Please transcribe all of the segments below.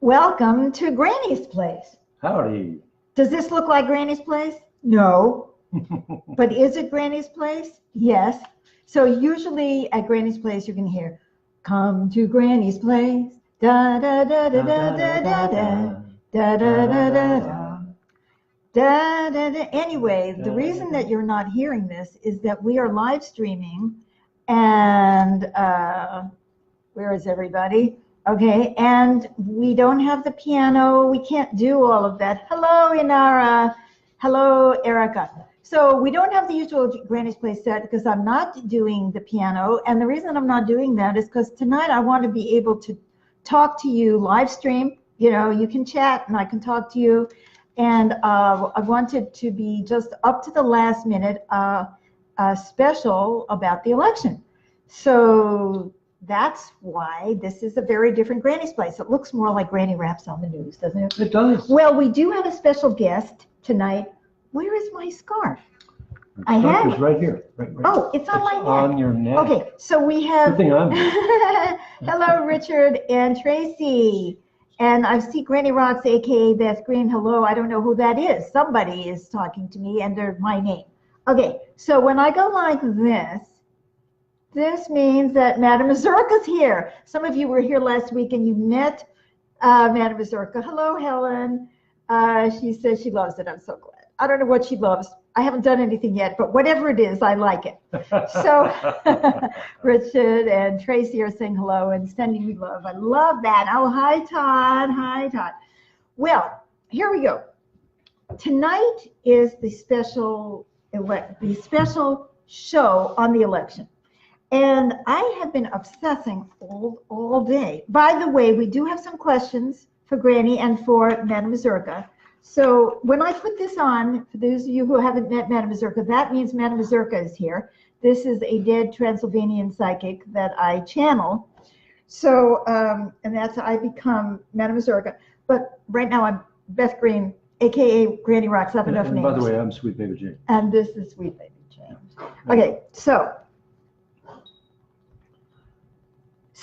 Welcome to Granny's Place. Howdy. Does this look like Granny's Place? No. But is it Granny's Place? Yes. So usually at Granny's Place you can hear, "Come to Granny's Place, da da da da da da da da da da da da da da da." Anyway, the reason that you're not hearing this is that we are live streaming, and where is everybody? Okay, and we don't have the piano. We can't do all of that. Hello, Inara. Hello, Erica. So we don't have the usual Granny's Place set because I'm not doing the piano. And the reason I'm not doing that is because tonight I want to be able to talk to you live stream. You know, you can chat and I can talk to you. And I wanted to be just up to the last minute special about the election. So that's why this is a very different Granny's Place. It looks more like Granny Raps on the News, doesn't it? It does. Well, we do have a special guest tonight. Where is my scarf? I have it. Right here. Right. Oh, it's on my neck. On your neck. Okay, so we have. Good thing I'm Hello, Richard and Tracy. And I see Granny Rocks, aka Beth Green. Hello, I don't know who that is. Somebody is talking to me under my name. Okay, so when I go like this means that Madame Mazurka's here. Some of you were here last week and you met Madame Mazurka. Hello, Helen. She says she loves it. I'm so glad. I don't know what she loves. I haven't done anything yet, but whatever it is, I like it. So Richard and Tracy are saying hello and sending me love. I love that. Oh, hi, Todd. Hi, Todd. Well, here we go. Tonight is the special show on the election. And I have been obsessing all day. By the way, we do have some questions for Granny and for Madame Mazurka. So when I put this on, for those of you who haven't met Madame Mazurka, that means Madame Mazurka is here. This is a dead Transylvanian psychic that I channel. So, and that's how I become Madame Mazurka. But right now I'm Beth Green, aka Granny Rocks Up Enough Names. By the way, I'm Sweet Baby Jane. And this is Sweet Baby Jane. Okay, so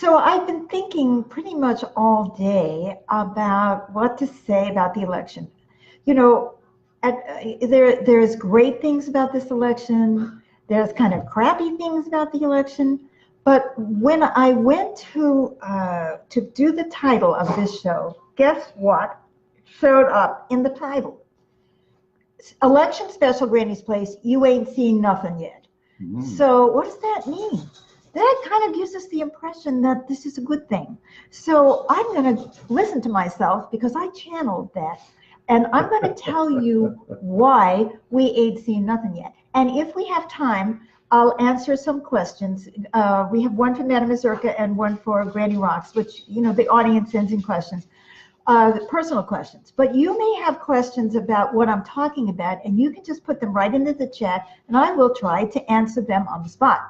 I've been thinking pretty much all day about what to say about the election. You know, there's great things about this election. There's kind of crappy things about the election. But when I went to do the title of this show, guess what showed up in the title? Election Special Granny's Place, you ain't seen nothing yet. Mm-hmm. So what does that mean? That kind of gives us the impression that this is a good thing. So I'm going to listen to myself because I channeled that. And I'm going to tell you why we ain't seen nothing yet. And if we have time, I'll answer some questions. We have one for Madame Mazurka and one for Granny Rocks, which, you know, the audience sends in questions, personal questions. But you may have questions about what I'm talking about, and you can just put them right into the chat, and I will try to answer them on the spot.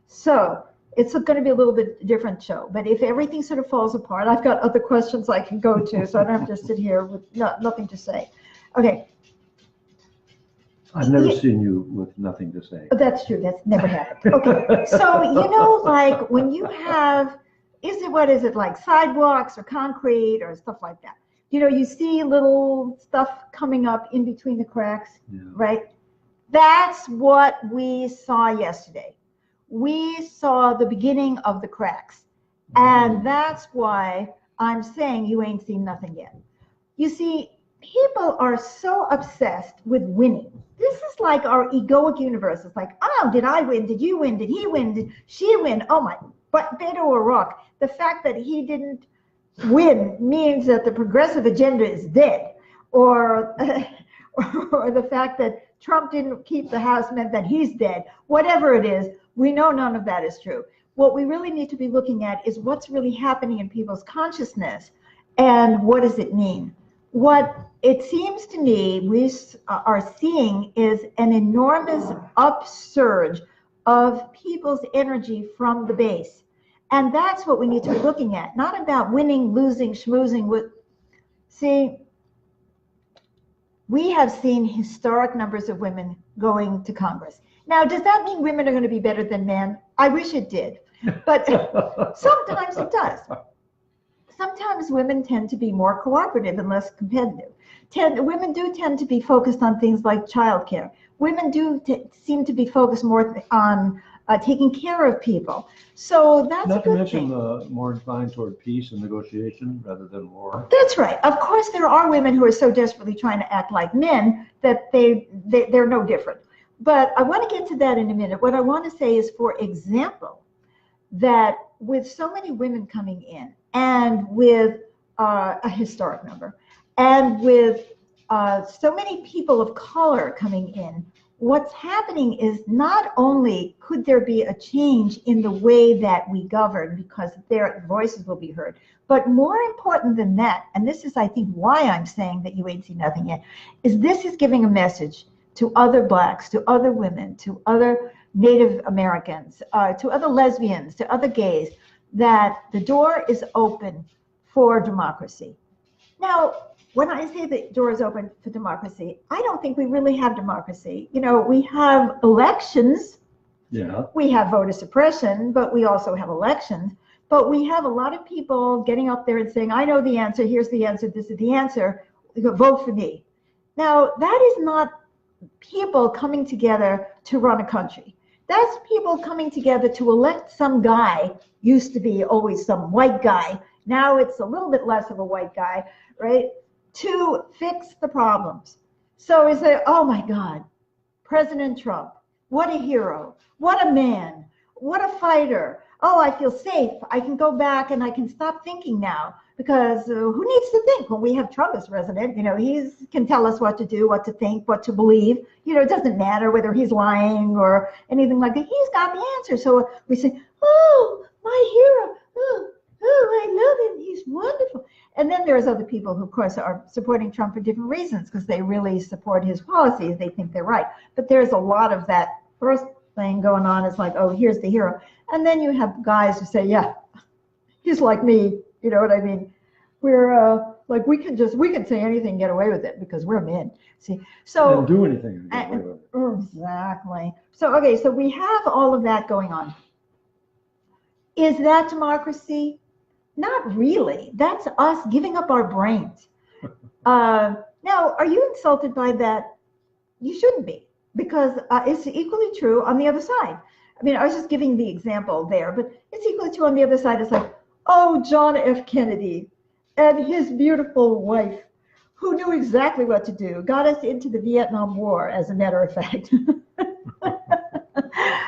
So it's going to be a little bit different show, but if everything sort of falls apart, I've got other questions I can go to, so I don't have to sit here with nothing to say. Okay. I've never seen you with nothing to say. That's true. That's never happened. Okay. So, you know, like when you have, what is it, like sidewalks or concrete or stuff like that? You know, you see little stuff coming up in between the cracks, right? That's what we saw yesterday. We saw the beginning of the cracks. And that's why I'm saying you ain't seen nothing yet. You see, people are so obsessed with winning. This is like our egoic universe. It's like, oh, did I win? Did you win? Did he win? Did she win? Oh my, but Beto O'Rourke, the fact that he didn't win means that the progressive agenda is dead. Or the fact that Trump didn't keep the House meant that he's dead. Whatever it is, we know none of that is true. What we really need to be looking at is what's really happening in people's consciousness and what does it mean? What it seems to me we are seeing is an enormous upsurge of people's energy from the base. And that's what we need to be looking at, not about winning, losing, schmoozing. See, we have seen historic numbers of women going to Congress. Now, does that mean women are going to be better than men? I wish it did, but sometimes it does. sometimes women tend to be more cooperative and less competitive. Women do tend to be focused on things like childcare. Women do seem to be focused more on taking care of people. So that's Not a good to mention thing. more inclined toward peace and negotiation rather than war. That's right. Of course, there are women who are so desperately trying to act like men that they're no different. But I want to get to that in a minute. What I want to say is, for example, that with so many women coming in, and with a historic number, and with so many people of color coming in, what's happening is not only could there be a change in the way that we govern because their voices will be heard, but more important than that, and this is, I think, why I'm saying that you ain't seen nothing yet, is this is giving a message to other blacks, to other women, to other Native Americans, to other lesbians, to other gays, that the door is open for democracy. Now, when I say the door is open for democracy, I don't think we really have democracy. You know, we have elections, we have voter suppression, but we also have elections. But we have a lot of people getting up there and saying, I know the answer, here's the answer, this is the answer, vote for me. Now, that is not people coming together to run a country. That's people coming together to elect some guy, used to be always some white guy, now it's a little bit less of a white guy, right, to fix the problems. So we say, oh my God, President Trump, what a hero, what a man, what a fighter. Oh, I feel safe. I can go back and I can stop thinking now, because who needs to think when we have Trump as president? You know, he can tell us what to do, what to think, what to believe. You know, it doesn't matter whether he's lying or anything like that. He's got the answer. So we say, oh, my hero. Oh, I love him. He's wonderful. And then there's other people who, of course, are supporting Trump for different reasons because they really support his policies. They think they're right. But there's a lot of that first thing going on. It's like, oh, here's the hero. And then you have guys who say, yeah, he's like me. You know what I mean? We're like, we can say anything and get away with it because we're men. See, so and do anything and get away with it. Exactly. So, okay, so we have all of that going on. Is that democracy? Not really. That's us giving up our brains. Now, are you insulted by that? You shouldn't be, because it's equally true on the other side. I mean, I was just giving the example there, but it's equally true on the other side. It's like, oh, John F. Kennedy and his beautiful wife, who knew exactly what to do, got us into the Vietnam War, as a matter of fact.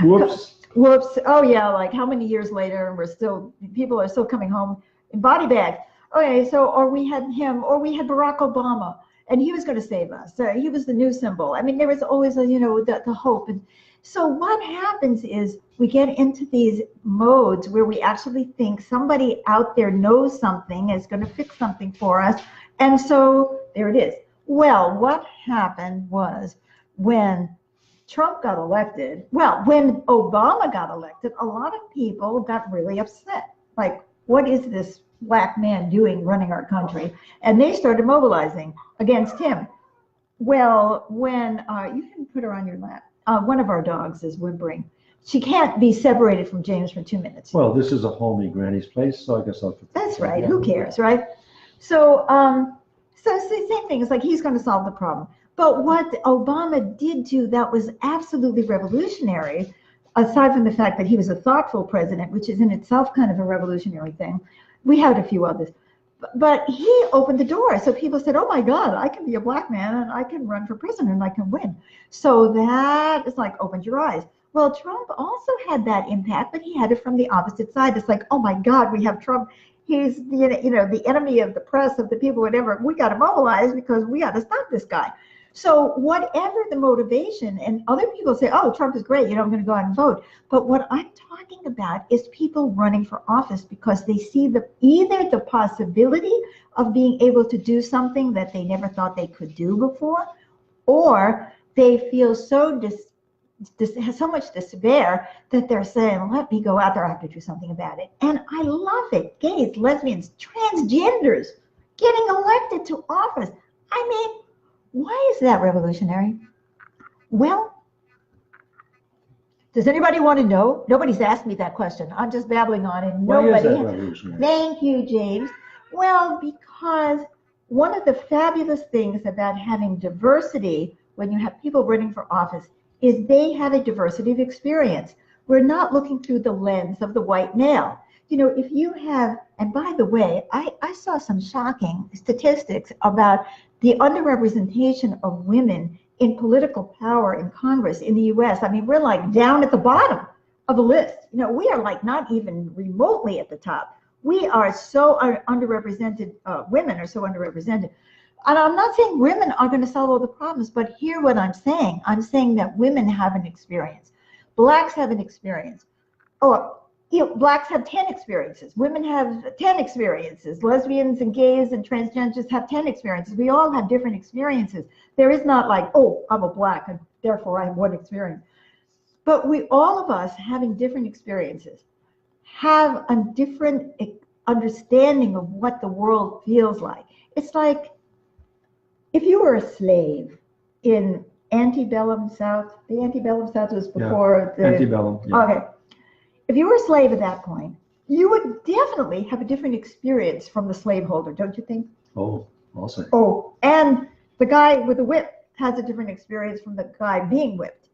Whoops. Whoops. Oh, yeah, like how many years later, and people are still coming home in body bags. Okay, so, or we had him, or we had Barack Obama, and he was going to save us. He was the new symbol. I mean, there was always, the hope. And so what happens is we get into these modes where we actually think somebody out there knows something, is going to fix something for us. And so there it is. Well, what happened was when Trump got elected, when Obama got elected, a lot of people got really upset. Like, what is this black man doing running our country? And they started mobilizing against him. Well, when you can put her on your lap. One of our dogs is whimpering. She can't be separated from James for 2 minutes. Well, this is a homey granny's place, so I guess I'll. That's right. Who cares, right? So, so it's the same thing. It's like he's going to solve the problem. But what Obama did do that was absolutely revolutionary, aside from the fact that he was a thoughtful president, which is in itself kind of a revolutionary thing. We had a few others. But he opened the door. So people said, oh, my God, I can be a black man and I can run for president and I can win. So that is like, opened your eyes. Well, Trump also had that impact, but he had it from the opposite side. It's like, oh, my God, we have Trump. He's the enemy of the press, of the people, whatever. We got to mobilize because we got to stop this guy. So whatever the motivation, and other people say, oh, Trump is great, I'm going to go out and vote. But what I'm talking about is people running for office because they see either the possibility of being able to do something that they never thought they could do before, or they feel so much despair that they're saying, let me go out there, I have to do something about it. And I love it. Gays, lesbians, transgenders getting elected to office. I mean, why is that revolutionary? Well, does anybody want to know? Nobody's asked me that question. I'm just babbling on and nobody. Why is that revolutionary? Thank you, James. Well, because one of the fabulous things about having diversity when you have people running for office is they have a diversity of experience. We're not looking through the lens of the white male. If you have, and by the way, I saw some shocking statistics about the underrepresentation of women in political power in Congress in the US. I mean, we're like down at the bottom of the list. We are like not even remotely at the top. We are so underrepresented, women are so underrepresented. And I'm not saying women are going to solve all the problems, but hear what I'm saying. I'm saying that women have an experience. Blacks have an experience. Blacks have 10 experiences. Women have 10 experiences. Lesbians and gays and transgenders have 10 experiences. We all have different experiences. There is not like, oh, I'm a black and therefore I have one experience. But all of us having different experiences have a different understanding of what the world feels like. It's like if you were a slave in antebellum South, the antebellum South was before the antebellum. Yeah. Okay. If you were a slave at that point, you would definitely have a different experience from the slaveholder, don't you think? Oh, I'll say. Oh, and the guy with the whip has a different experience from the guy being whipped,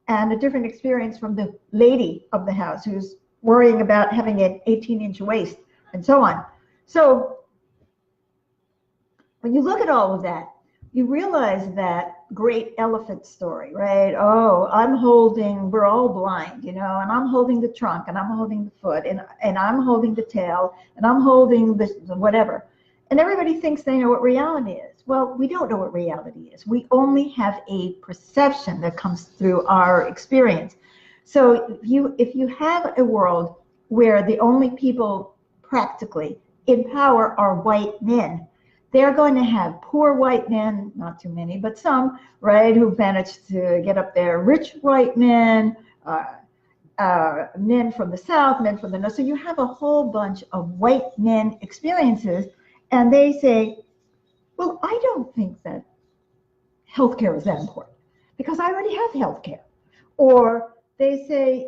and a different experience from the lady of the house who's worrying about having an 18-inch waist and so on. So when you look at all of that, you realize that great elephant story, right? Oh, we're all blind, and I'm holding the trunk, and I'm holding the foot, and I'm holding the tail, and I'm holding the whatever. And everybody thinks they know what reality is. Well, we don't know what reality is. We only have a perception that comes through our experience. So if you have a world where the only people practically in power are white men, they're going to have poor white men, not too many, but some, right, who've managed to get up there, rich white men, men from the South, men from the North. So you have a whole bunch of white men experiences, and they say, well, I don't think that healthcare is that important because I already have healthcare. Or they say,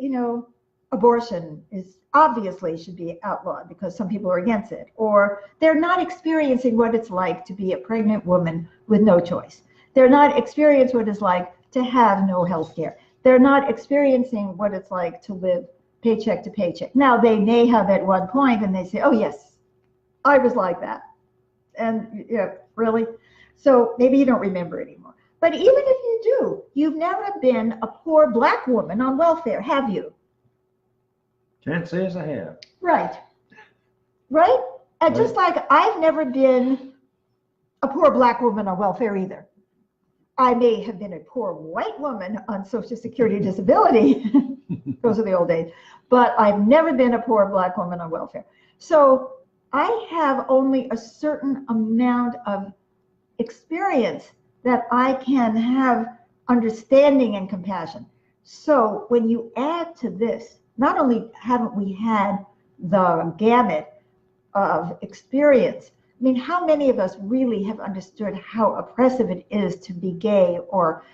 abortion is obviously should be outlawed because some people are against it. Or they're not experiencing what it's like to be a pregnant woman with no choice. They're not experiencing what it's like to have no health care. They're not experiencing what it's like to live paycheck to paycheck. Now, they may have at one point and they say, oh, yes, I was like that. And really? So maybe you don't remember anymore. But even if you do, you've never been a poor black woman on welfare, have you? Can't say as I have. Right. Right? And just like I've never been a poor black woman on welfare either. I may have been a poor white woman on Social Security disability. Those are the old days. But I've never been a poor black woman on welfare. So I have only a certain amount of experience that I can have understanding and compassion. So when you add to this, not only haven't we had the gamut of experience, I mean, how many of us really have understood how oppressive it is to be gay or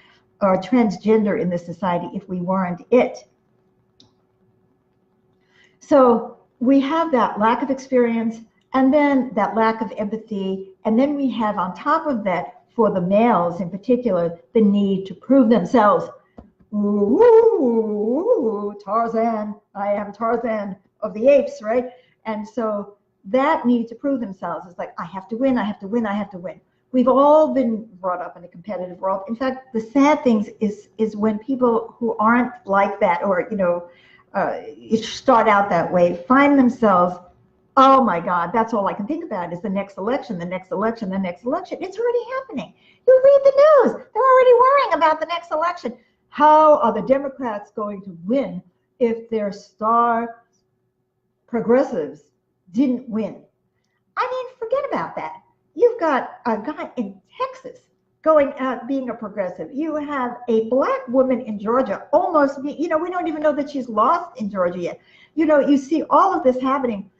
transgender in this society if we weren't it? So we have that lack of experience and then that lack of empathy. And then we have on top of that, for the males in particular, the need to prove themselves. Ooh, Tarzan, I am Tarzan of the apes, right? And so that need to prove themselves is like, I have to win, I have to win, I have to win. We've all been brought up in a competitive world. In fact, the sad thing is when people who aren't like that or, start out that way, find themselves, oh my God, that's all I can think about is the next election, the next election, the next election. It's already happening. You read the news. They're already worrying about the next election. How are the Democrats going to win if their star progressives didn't win? I mean, forget about that. You've got a guy in Texas going out being a progressive. You have a black woman in Georgia almost, we don't even know that she's lost in Georgia yet. You see all of this happening.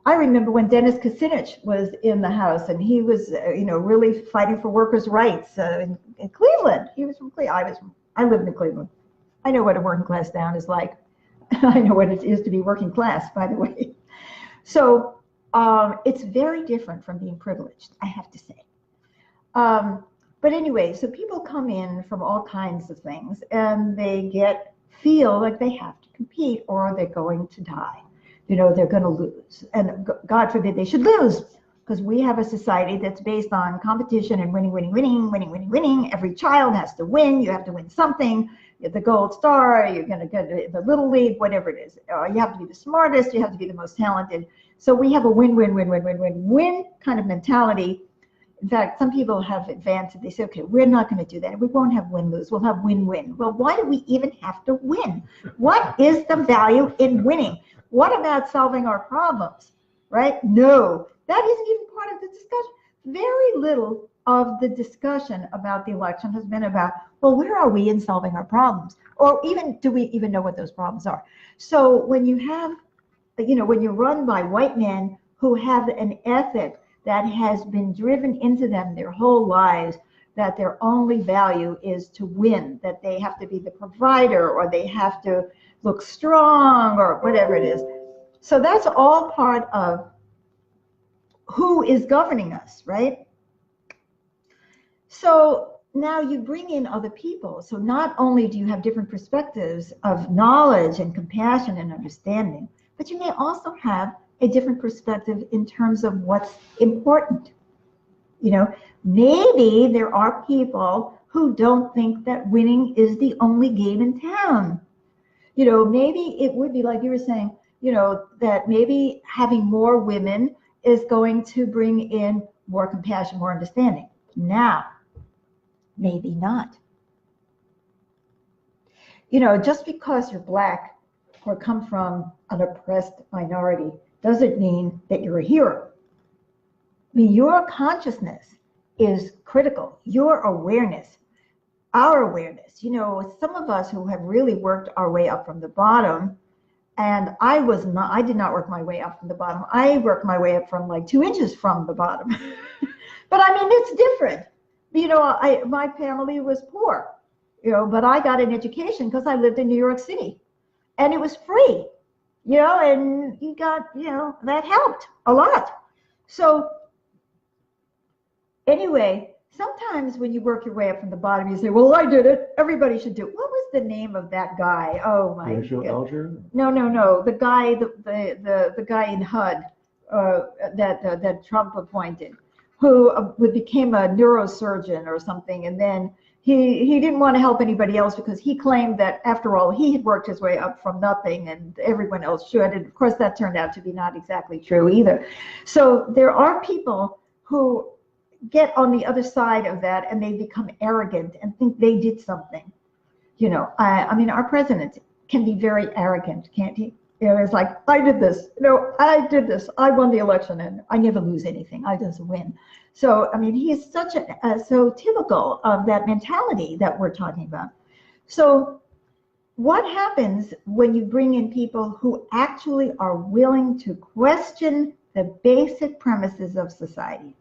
I remember when Dennis Kucinich was in the House and he was, really fighting for workers' rights in Cleveland. He was from Cleveland. I lived in Cleveland. I know what a working class town is like. I know what it is to be working class, by the way. So It's very different from being privileged, I have to say. But anyway, so people come in from all kinds of things, and they feel like they have to compete, or they're going to die. They're going to lose, and God forbid they should lose, because we have a society that's based on competition and winning, winning, winning, winning, winning, winning. Every child has to win. You have to win something. You're the gold star. You're going to get the little league, whatever it is. You have to be the smartest. You have to be the most talented. So we have a win, win, win, win, win, win, win kind of mentality. In fact, some people have advanced and they say, okay, we're not going to do that. We won't have win-lose. We'll have win-win. Well, why do we even have to win? What is the value in winning? What about solving our problems, right? No, that isn't even part of the discussion. Very little of the discussion about the election has been about, well, where are we in solving our problems? Or even, do we even know what those problems are? So when you have, when you're run by white men who have an ethic that has been driven into them their whole lives, that their only value is to win, that they have to be the provider, or they have to look strong, or whatever it is. So that's all part of who is governing us, right? So now you bring in other people. So not only do you have different perspectives of knowledge and compassion and understanding, but you may also have a different perspective in terms of what's important. Maybe there are people who don't think that winning is the only game in town. Maybe it would be like you were saying, that maybe having more women is going to bring in more compassion, more understanding. Now, maybe not. Just because you're Black or come from an oppressed minority doesn't mean that you're a hero. I mean, your consciousness is critical. Your awareness, our awareness. Some of us who have really worked our way up from the bottom, and I did not work my way up from the bottom. I worked my way up from like 2 inches from the bottom. But I mean, it's different. My family was poor, but I got an education because I lived in New York City, and it was free. And you got, that helped a lot. So anyway, sometimes when you work your way up from the bottom, you say, well, I did it. Everybody should do it. What was the name of that guy? Oh my God. No. The guy, the guy in HUD that Trump appointed, who became a neurosurgeon or something. And then he didn't want to help anybody else because he claimed that, after all, he had worked his way up from nothing and everyone else should. And of course, that turned out to be not exactly true either. So there are people who get on the other side of that and they become arrogant and think they did something. I mean, our president can be very arrogant, can't he? It's like, I did this. I did this. I won the election and I never lose anything. I just win. So, I mean, he is such so typical of that mentality that we're talking about. So what happens when you bring in people who actually are willing to question the basic premises of society?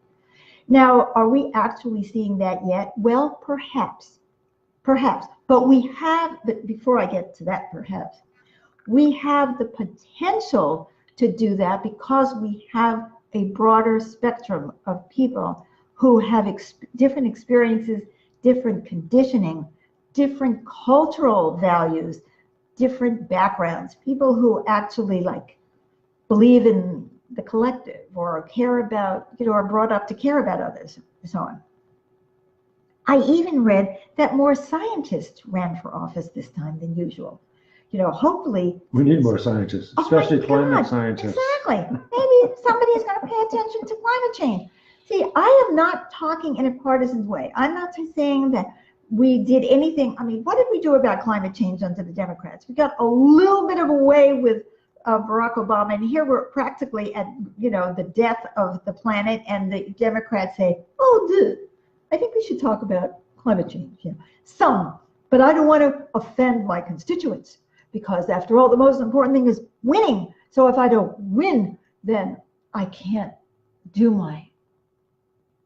Now, are we actually seeing that yet? Well, perhaps. But before I get to that, perhaps, we have the potential to do that because we have a broader spectrum of people who have different experiences, different conditioning, different cultural values, different backgrounds, people who actually believe in the collective or care about, are brought up to care about others and so on. I even read that more scientists ran for office this time than usual. Hopefully. We need more scientists, especially climate scientists. Exactly. Maybe somebody's going to pay attention to climate change. See, I am not talking in a partisan way. I'm not saying that we did anything. I mean, what did we do about climate change under the Democrats? We got a little bit of a way with Barack Obama, and here we're practically at, the death of the planet, and the Democrats say, oh, dude, I think we should talk about climate change. Some, but I don't want to offend my constituents. Because after all, the most important thing is winning. So if I don't win, then I can't do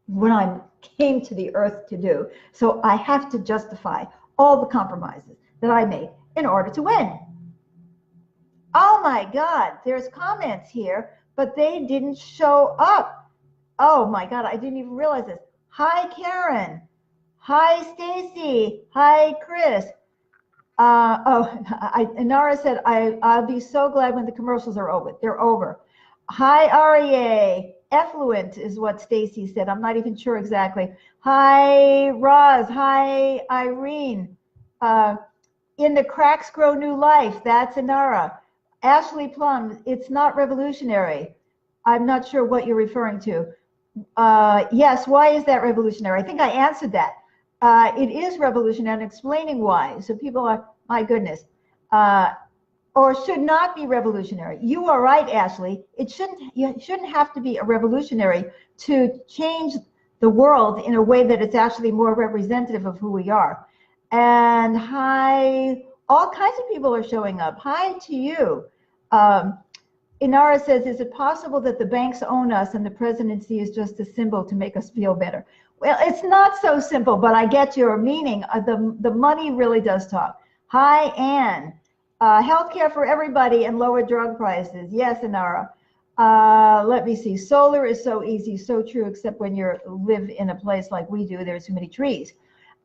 what I came to the earth to do. So I have to justify all the compromises that I made in order to win. Oh my God, there's comments here but they didn't show up. Oh my God, I didn't even realize this. Hi, Karen. Hi, Stacy. Hi, Chris. Nara said, I'll be so glad when the commercials are over. They're over. Hi, REA. Effluent is what Stacy said. I'm not even sure exactly. Hi, Roz. Hi, Irene. In the cracks grow new life. That's Inara. Ashley Plum, it's not revolutionary. I'm not sure what you're referring to. Yes, why is that revolutionary? I think I answered that. It is revolutionary and explaining why. So people are, my goodness, or should not be revolutionary. You are right, Ashley. You shouldn't have to be a revolutionary to change the world in a way that it's actually more representative of who we are. And hi, all kinds of people are showing up. Hi to you. Inara says, is it possible that the banks own us and the presidency is just a symbol to make us feel better? Well, it's not so simple, but I get your meaning. The money really does talk. Hi, Anne. Healthcare for everybody and lower drug prices. Yes, Inara. Let me see. Solar is so easy, so true, except when you live in a place like we do, there's too many trees.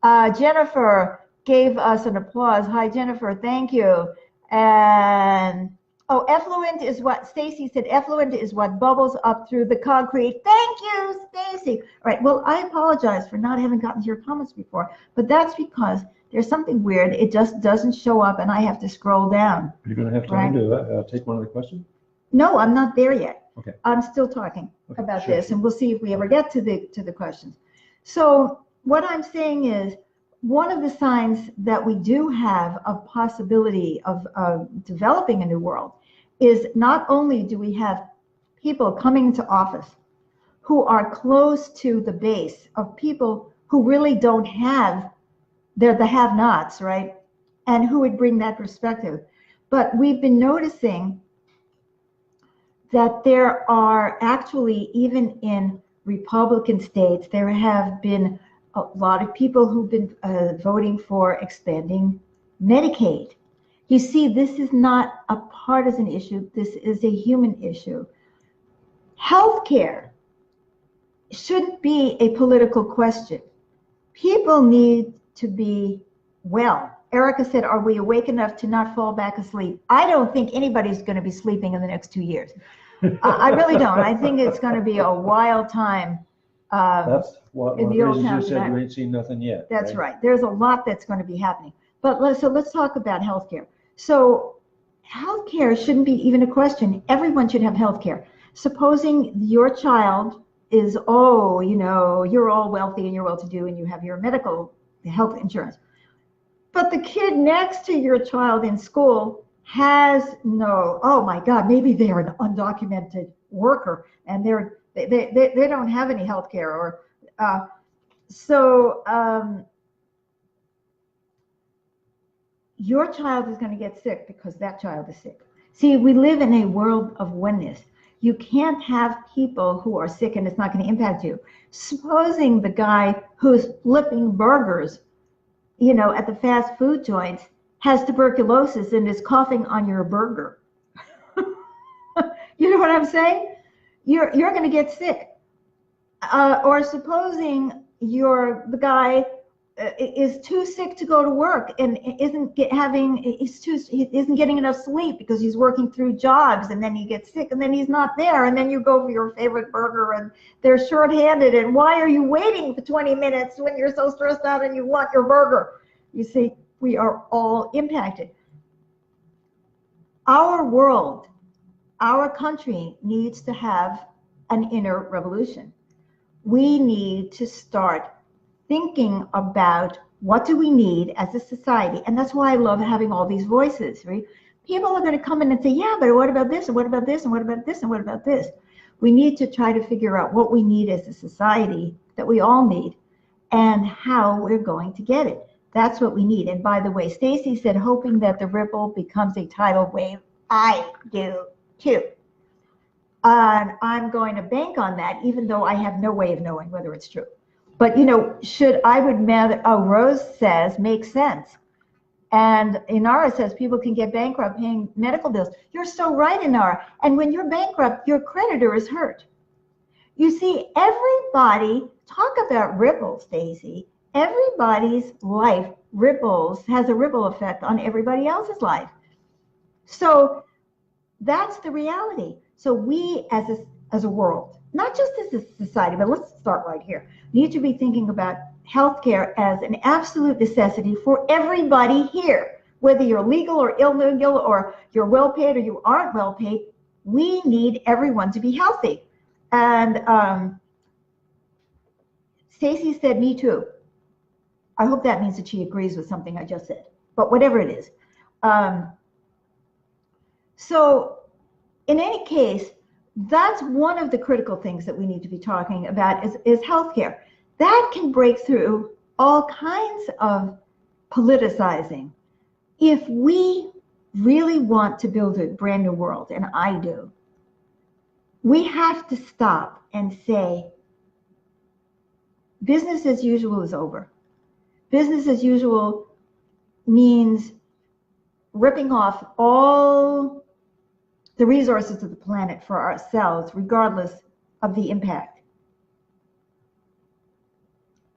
Jennifer gave us an applause. Hi, Jennifer. Thank you. And oh, effluent is what Stacy said. Effluent is what bubbles up through the concrete. Thank you, Stacy. All right. Well, I apologize for not having gotten to your comments before, but that's because there's something weird. It just doesn't show up, and I have to scroll down. Are you going to have time to take one of the questions? No, I'm not there yet. Okay. I'm still talking about this, and we'll see if we ever get to the questions. So what I'm saying is, one of the signs that we do have a possibility of developing a new world is not only do we have people coming to office who are close to the base of people who really don't have, they're the have-nots, right? And who would bring that perspective. But we've been noticing that there are actually, even in Republican states, there have been a lot of people who've been voting for expanding Medicaid. You see, this is not a partisan issue. This is a human issue. Healthcare shouldn't be a political question. People need to be well. Erica said, are we awake enough to not fall back asleep? I don't think anybody's going to be sleeping in the next 2 years. I really don't. I think it's going to be a wild time. That's one of the reasons you said you ain't seen nothing yet. That's right. There's a lot that's going to be happening. But let's talk about healthcare. So healthcare shouldn't be even a question. Everyone should have healthcare. Supposing your child is, you're all wealthy and you're well-to-do and you have your medical health insurance. But the kid next to your child in school has no, oh my God, maybe they're an undocumented worker and they don't have any health care, or your child is going to get sick because that child is sick. See, we live in a world of oneness. You can't have people who are sick and it's not going to impact you. Supposing the guy who's flipping burgers, at the fast food joints has tuberculosis and is coughing on your burger. You know what I'm saying? You're going to get sick. Or supposing the guy is too sick to go to work and isn't getting enough sleep because he's working through jobs, and then he gets sick and then he's not there, and then you go for your favorite burger and they're shorthanded, and why are you waiting for 20 minutes when you're so stressed out and you want your burger? You see, we are all impacted. Our world, our country needs to have an inner revolution. We need to start thinking about what do we need as a society. And that's why I love having all these voices, right? People are going to come in and say, yeah, but what about this? And what about this? And what about this? And what about this? We need to try to figure out what we need as a society, that we all need, and how we're going to get it. That's what we need. And by the way, Stacy said, hoping that the ripple becomes a tidal wave. I do too. And I'm going to bank on that, even though I have no way of knowing whether it's true. But, Rose says, makes sense. And Inara says people can get bankrupt paying medical bills. You're so right, Inara. And when you're bankrupt, your creditor is hurt. You see, everybody, talk about ripples, Stacy. Everybody's life has a ripple effect on everybody else's life. So that's the reality. So we as a world, not just as a society, but let's start right here, need to be thinking about healthcare as an absolute necessity for everybody here, whether you're legal or illegal, or you're well paid or you aren't well paid. We need everyone to be healthy. And Stacy said, me too. I hope that means that she agrees with something I just said, but whatever it is. So in any case, that's one of the critical things that we need to be talking about is healthcare. That can break through all kinds of politicizing. If we really want to build a brand new world, and I do, we have to stop and say, business as usual is over. Business as usual means ripping off all the resources of the planet for ourselves, regardless of the impact.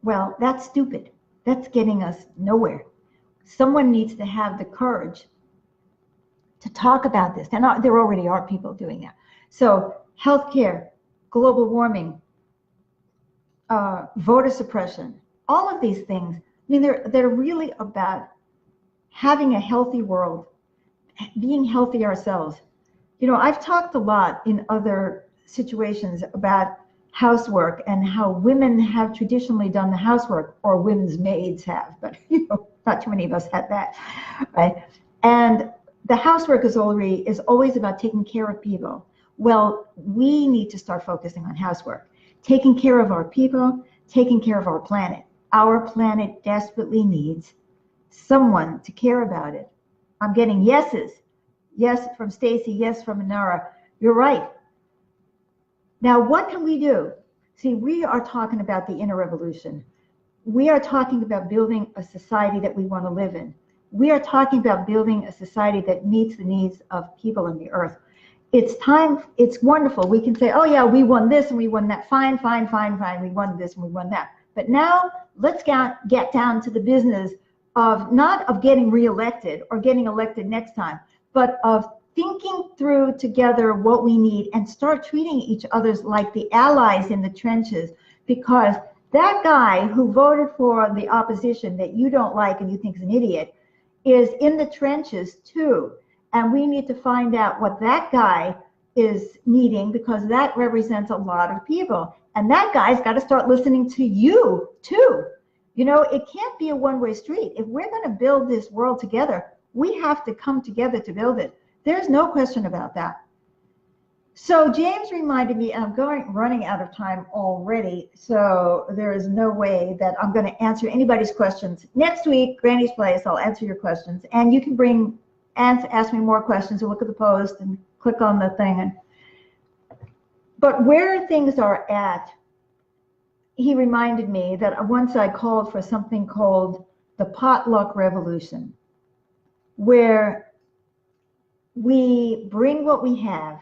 Well, that's stupid. That's getting us nowhere. Someone needs to have the courage to talk about this. And there already are people doing that. So healthcare, global warming, voter suppression, all of these things, I mean, they're really about having a healthy world, being healthy ourselves. You know, I've talked a lot in other situations about housework and how women have traditionally done the housework, or women's maids have, but you know, not too many of us had that, right? And the housework is always about taking care of people. Well, we need to start focusing on housework, taking care of our people, taking care of our planet. Our planet desperately needs someone to care about it. I'm getting yeses. Yes from Stacy, yes from Inara. You're right. Now, what can we do? See, we are talking about the inner revolution. We are talking about building a society that we want to live in. We are talking about building a society that meets the needs of people on the earth. It's time, it's wonderful. We can say, oh yeah, we won this and we won that. Fine, fine, fine, fine. We won this and we won that. But now let's get down to the business of not of getting reelected or getting elected next time, but of thinking through together what we need and start treating each other like the allies in the trenches, because that guy who voted for the opposition that you don't like and you think is an idiot is in the trenches too. And we need to find out what that guy is needing, because that represents a lot of people. And that guy's got to start listening to you too. You know, it can't be a one-way street. If we're going to build this world together, we have to come together to build it. There's no question about that. So James reminded me, and I'm running out of time already, so there is no way that I'm going to answer anybody's questions. Next week, Granny's Place, I'll answer your questions, and you can ask me more questions and look at the post and click on the thing. But where things are at, he reminded me that once I called for something called the potluck revolution, where we bring what we have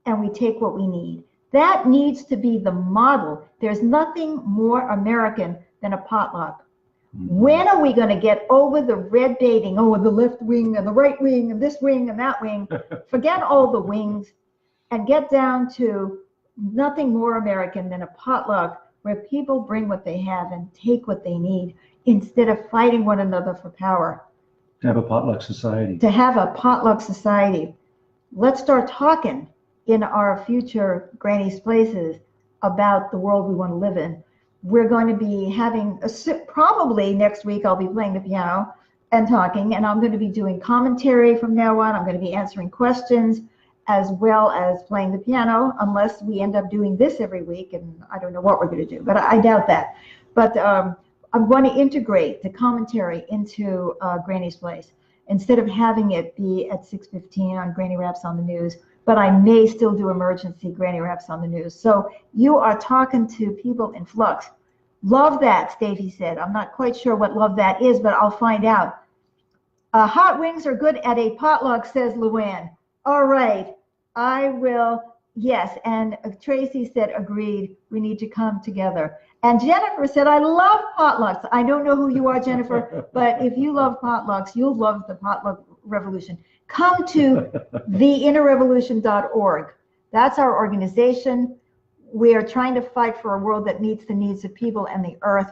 and we take what we need. That needs to be the model. There's nothing more American than a potluck. When are we going to get over the red baiting? Oh, the left wing and the right wing and this wing and that wing. Forget all the wings and get down to nothing more American than a potluck where people bring what they have and take what they need instead of fighting one another for power. To have a potluck society. To have a potluck society. Let's start talking in our future Granny's Places about the world we want to live in. We're going to be having, probably next week I'll be playing the piano and talking, and I'm going to be doing commentary from now on. I'm going to be answering questions as well as playing the piano, unless we end up doing this every week, and I don't know what we're going to do, but I doubt that. But I'm going to integrate the commentary into Granny's Place instead of having it be at 6:15 on Granny Raps on the News, but I may still do emergency Granny Raps on the News. So you are talking to people in flux. Love that, Stacey said. I'm not quite sure what love that is, but I'll find out. Hot wings are good at a potluck, says Luann. All right, I will. Yes, and Tracy said, agreed, we need to come together. And Jennifer said, I love potlucks. I don't know who you are, Jennifer, but if you love potlucks, you'll love the potluck revolution. Come to theinnerrevolution.org. That's our organization. We are trying to fight for a world that meets the needs of people and the earth.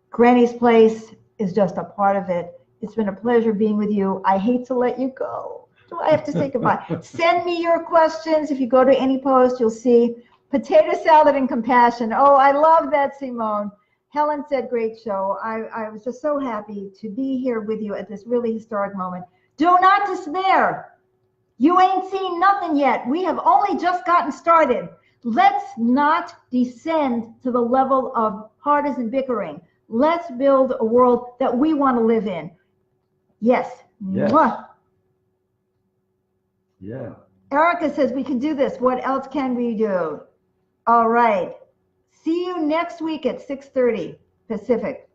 Granny's Place is just a part of it. It's been a pleasure being with you. I hate to let you go. Do I have to say goodbye? Send me your questions. If you go to any post, you'll see potato salad and compassion. Oh, I love that, Simone. Helen said, great show. I was just so happy to be here with you at this really historic moment. Do not despair. You ain't seen nothing yet. We have only just gotten started. Let's not descend to the level of partisan bickering. Let's build a world that we want to live in. Yes. Yes. Mwah. Yeah. Erica says we can do this. What else can we do? All right. See you next week at 6:30 Pacific.